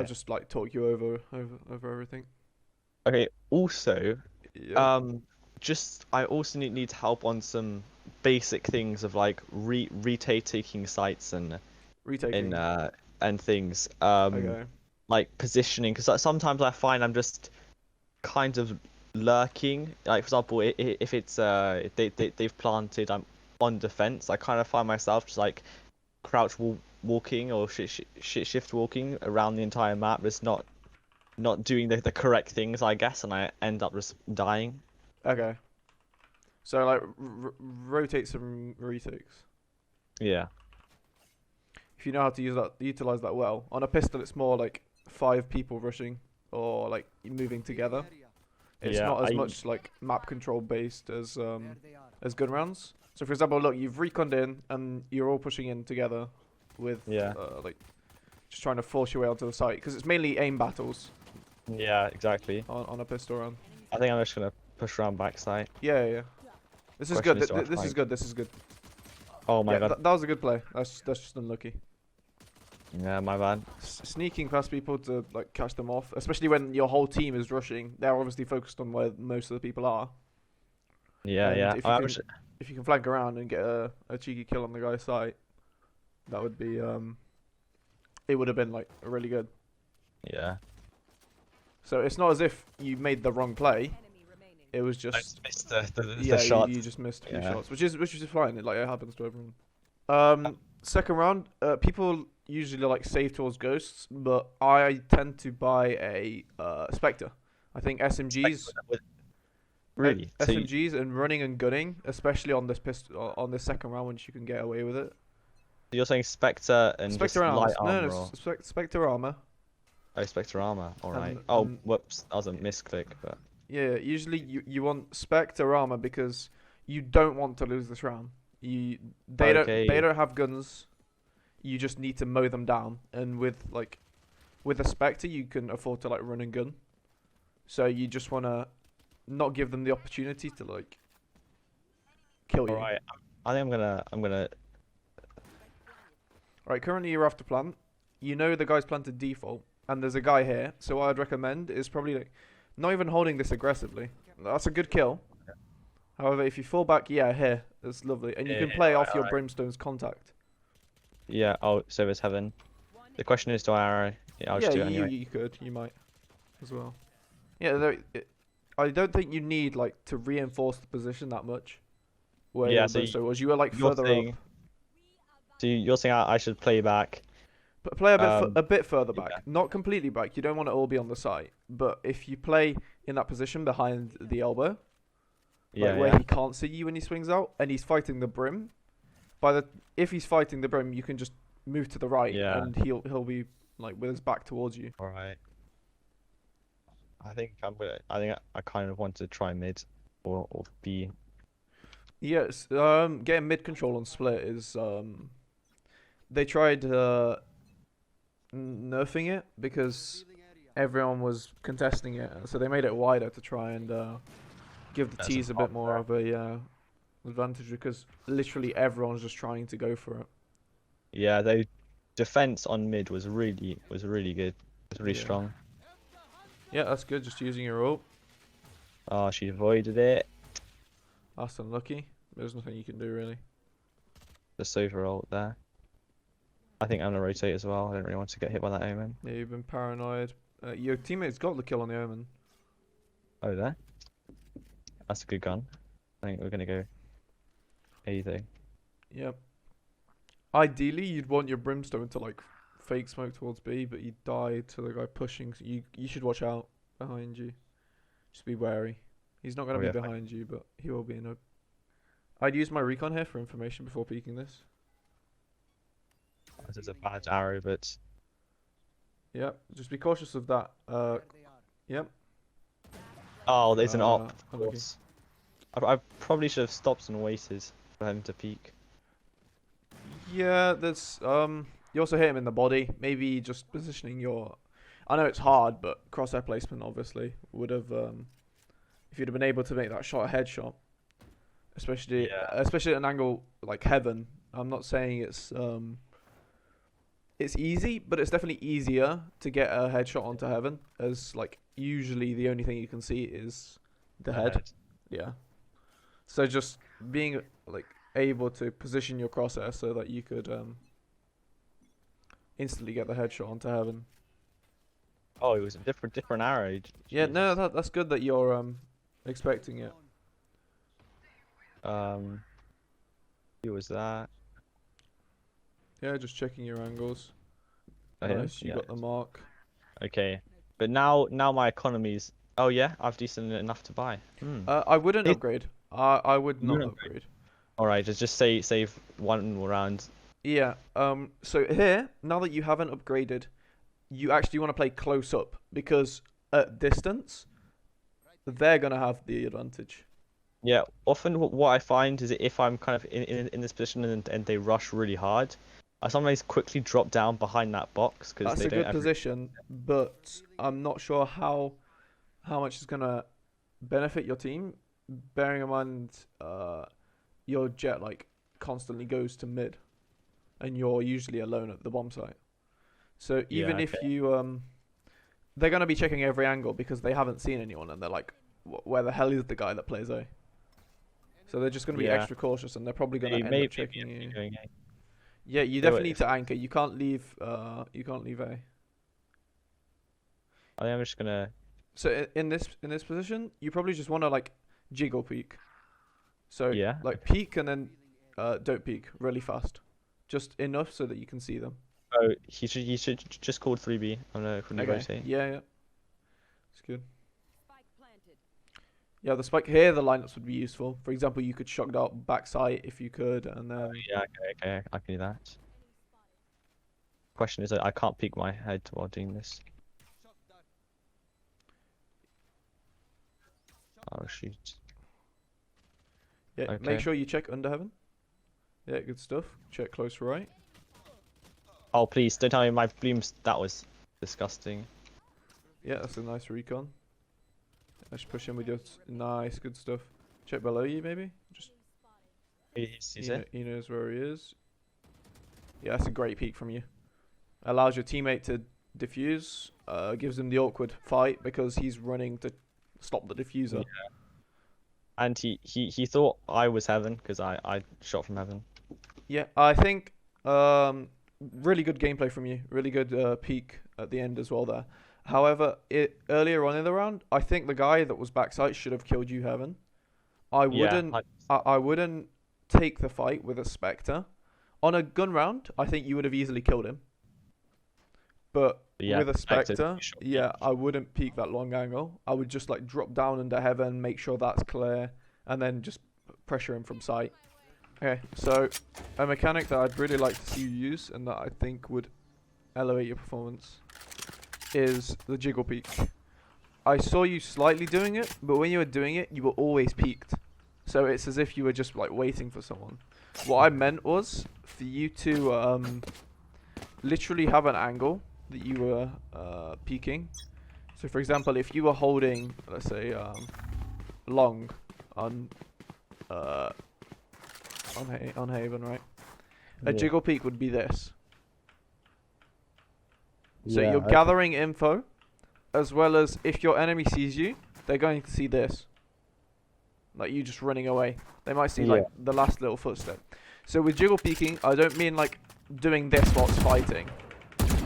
just like talk you over everything. Okay. Also, Yep. um, just I also need help on some basic things of like retaking sites and Retaking. uh and things. Okay. Like positioning, because sometimes I find I'm just kind of lurking. Like for example, if it's if they've planted, I'm on defense. I kind of find myself just like crouch walking or shift walking around the entire map, just not doing the correct things, I guess, and I end up just dying. Okay. So like rotate some retakes. Yeah. If you know how to utilize that well. On a pistol, it's more like 5 people rushing or like moving together. It's Yeah, not as much like map control based as gun rounds. So for example, look, you've reconned in and you're all pushing in together with yeah, like just trying to force your way onto the site because it's mainly aim battles yeah, exactly. on a pistol round. I think I'm just gonna push around backside. Yeah, yeah. This is Question good. is, do I This try is and... good. This is good. Oh my Yeah, god. that was a good play. That's just unlucky. Yeah, my bad. Sneaking past people to like catch them off, especially when your whole team is rushing. They're obviously focused on where most of the people are, Yeah, and yeah. if you can flank around and get a cheeky kill on the guy's site, that would be it would have been like really good. Yeah. So it's not as if you made the wrong play. It was I just just missed the yeah, shot. you just missed a few Yeah. shots, which is fine. It happens to everyone. Second round, people usually like save towards ghosts, but I tend to buy a Spectre. I think SMGs, Really? So SMGs and running and gunning, especially on this on this second round, once you can get away with it. you're saying Spectre and Spectre just armor, light no, no, armor or Spectre armor, oh, Spectre armor. All right. and Oh, whoops, that was a misclick. But yeah, usually you want Spectre armor because you don't want to lose this round. They okay. don't have guns. You just need to mow them down, and with a Spectre you can afford to like run and gun. So you just wanna not give them the opportunity to like kill All you. right. I think I'm gonna. Right, currently you're after plant. You know the guy's planted default, and there's a guy here. So what I'd recommend is probably like not even holding this aggressively. That's a good kill. However, if you fall back, yeah, here, that's lovely, and you Yeah, can yeah, play all off right, all your right. brimstone's contact. Yeah. Oh, service heaven. The question is, do I arrow? Yeah, I'll Yeah, just do it you anyway. you could, you might as well. Yeah, I don't think you need like to reinforce the position that much where Yeah. your So brimstone was. You were like you're further up. saying, so you're saying I should play back. But play Um. a bit further Yeah. back, not completely back. You don't want to all be on the side, but if you play in that position behind the elbow, like Yeah. where Yeah. he can't see you when he swings out, and he's fighting the brim, by the if he's fighting the brim, you can just move to the right, Yeah. and he'll be like with his back towards you. All right. I think I'm gonna. I think I kind of want to try mid or B. Yes, getting mid control on split is they tried nerfing it because everyone was contesting it, so they made it wider to try and give the There's a T's a pop bit more there. of a advantage because literally everyone's just trying to go for it. Yeah. The defense on mid was really good. It was really Yeah, strong. yeah, that's good. Just using your ult. Oh, she avoided it. That's unlucky. There's nothing you can do really. The Sova ult there. I think I'm gonna rotate as well. I don't really want to get hit by that omen. Yeah, you've been paranoid. Your teammate's got the kill on the Omen. Oh, there. That's a good gun. I think we're gonna go A though. Yep. Ideally, you'd want your Brimstone to like fake smoke towards B, but you died to the guy pushing. So you should watch out behind you. Just be wary. He's not gonna Oh be yeah. behind you, but he will be in a. I'd use my recon here for information before peeking this. This is a bad arrow, but Yep. Just be cautious of that. Yep. oh, there's an op. Of Unlucky. course. I probably should have stopped and waited for him to peek. Yeah, there's you also hit him in the body. Maybe just positioning your I know it's hard, but crosshair placement obviously would have if you'd have been able to make that shot a headshot. Especially Yeah. especially at an angle like heaven. I'm not saying it's it's easy, but it's definitely easier to get a headshot onto heaven, as like usually the only thing you can see is the head. Yeah. So just being like able to position your crosshair so that you could instantly get the headshot onto heaven. Oh, it was a different arrow. Yeah, no, Jesus. that's good that you're expecting it. Who was that? Yeah, just checking your angles. Oh, him? Nice, you Yeah. got the mark. Okay, but now my economy's. Oh yeah, I've decent enough to buy. I wouldn't It- upgrade. I would You not wouldn't upgrade. All right, just save one round. Yeah. So here, now that you haven't upgraded, you actually want to play close up because at distance, they're gonna have the advantage. Yeah, often what I find is that if I'm kind of in this position and they rush really hard, I sometimes quickly drop down behind that box because That's they a don't good have. position, but I'm not sure how much is gonna benefit your team. Bearing in mind, your jet like constantly goes to mid, and you're usually alone at the bomb site. So Yeah, even if okay. you they're gonna be checking every angle because they haven't seen anyone, and they're like, where the hell is the guy that plays A? So they're just gonna be Yeah, extra cautious, and they're probably gonna end maybe up checking you. doing it. Yeah, you Do definitely need it. to anchor. You can't leave. You can't leave A. I think I'm just gonna. So in this position, you probably just want to like jiggle peek. So Yeah. like peek and then don't peek really fast, just enough so that you can see them. Oh, he should just call 3B. I'm gonna quickly Okay. rotate. Yeah. It's good. Yeah, the spike here, the lineups would be useful. For example, you could shock dart backside if you could, and then Yeah, okay, I can do that. Question is, I can't peek my head while doing this. Oh shoot. yeah, Okay. make sure you check under heaven. Yeah, good stuff. Check close right. Oh please, don't tell me my blooms. That was disgusting. Yeah, that's a nice recon. Let's push in with your nice, good stuff. Check below you, maybe. Just Is he, it? he knows where he is. Yeah, that's a great peek from you. Allows your teammate to defuse. Gives him the awkward fight because he's running to stop the diffuser. Yeah. And he thought I was heaven because I shot from heaven. Yeah, I think really good gameplay from you. Really good peek at the end as well there. However, earlier on in the round, I think the guy that was backside should have killed you, Heaven. I wouldn't. Yeah, I wouldn't take the fight with a Spectre. On a gun round, I think you would have easily killed him. But yeah, with a Spectre, Spectre, shot yeah, I wouldn't peek that long angle. I would just like drop down under Heaven, make sure that's clear, and then just pressure him from sight. Okay, so a mechanic that I'd really like to see you use, and that I think would elevate your performance, is the jiggle peek. I saw you slightly doing it, but when you were doing it, you were always peaked. So it's as if you were just like waiting for someone. What I meant was for you to literally have an angle that you were peeking. So for example, if you were holding, let's say, long on Haven, right? A Yeah. jiggle peek would be this. So Yeah, you're okay. gathering info, as well as if your enemy sees you, they're going to see this. Like you just running away. They might see like the last little footstep. So with jiggle peeking, I don't mean like doing this whilst fighting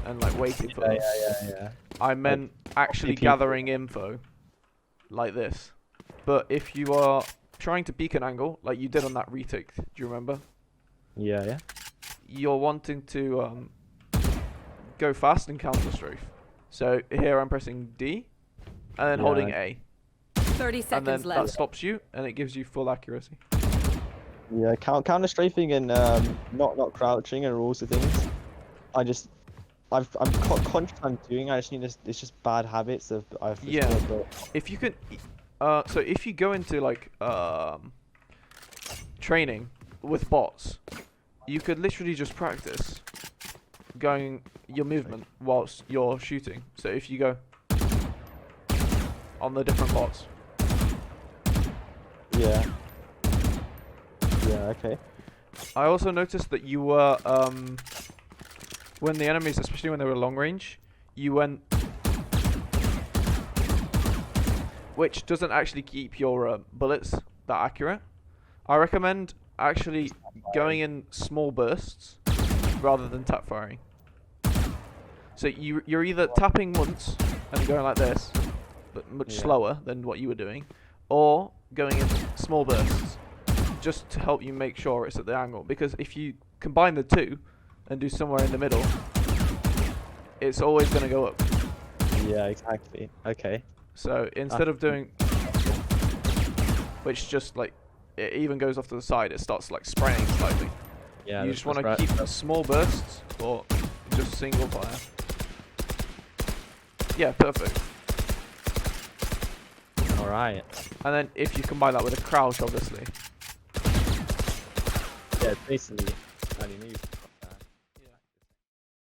and like waiting for them. Yeah. I meant actually peek. gathering info like this. But if you are trying to peek an angle, like you did on that retake, do you remember? Yeah. You're wanting to go fast and counter strafe. So here I'm pressing D and then holding A. 30 And then seconds that left. stops you and it gives you full accuracy. Yeah, counter strafing and not crouching are also things. I'm conscious I'm doing. I just need this. It's just bad habits of I've just Yeah. built. If you can, so if you go into like training with bots, you could literally just practice going your movement whilst you're shooting. So if you go on the different bots. Yeah. Yeah. Okay. I also noticed that you were when the enemies, especially when they were long range, you went, which doesn't actually keep your bullets that accurate. I recommend actually going in small bursts rather than tap firing. So you're either tapping once and going like this, but much slower than what you were doing, or going in small bursts, just to help you make sure it's at the angle. Because if you combine the two and do somewhere in the middle, it's always going to go up. Yeah, exactly. Okay. So instead of doing, which just like it even goes off to the side, it starts like spraying slightly. Yeah. You just want to keep small bursts or just single fire. Yeah, perfect. All right. And then if you combine that with a crouch, obviously. Yeah, basically, how do you move?